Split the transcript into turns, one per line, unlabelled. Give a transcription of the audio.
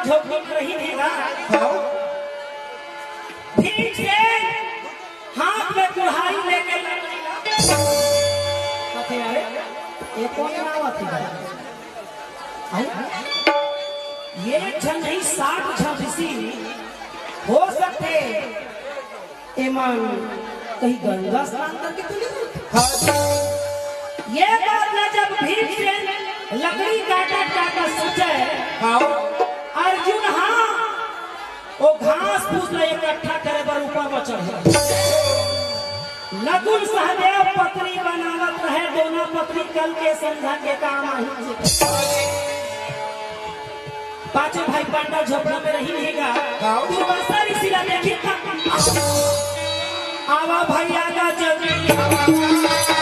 झोपड़ी में रही देगा ठीक से हाथ में कुल्हाड़ी लेके ये कौन नावत है ये छन नहीं 60 झपसी हो सकते ईमान कहीं गंगा स्नान करके तो ये बात ना जब भीड़ से लकड़ी काटा सोचे अर्जुन हाँ वो घास फूस इकट्ठा करे पर ऊपर में चढ़ नकुल सहदेव पत्नी बनावत रहे दोनों पत्नी कल के संध्या के काम आई पांचों भाई पांडव झोपड़ा में रही रहेगा दुर्वासा ऋषि देखिए आवा भाई आगा जल्दी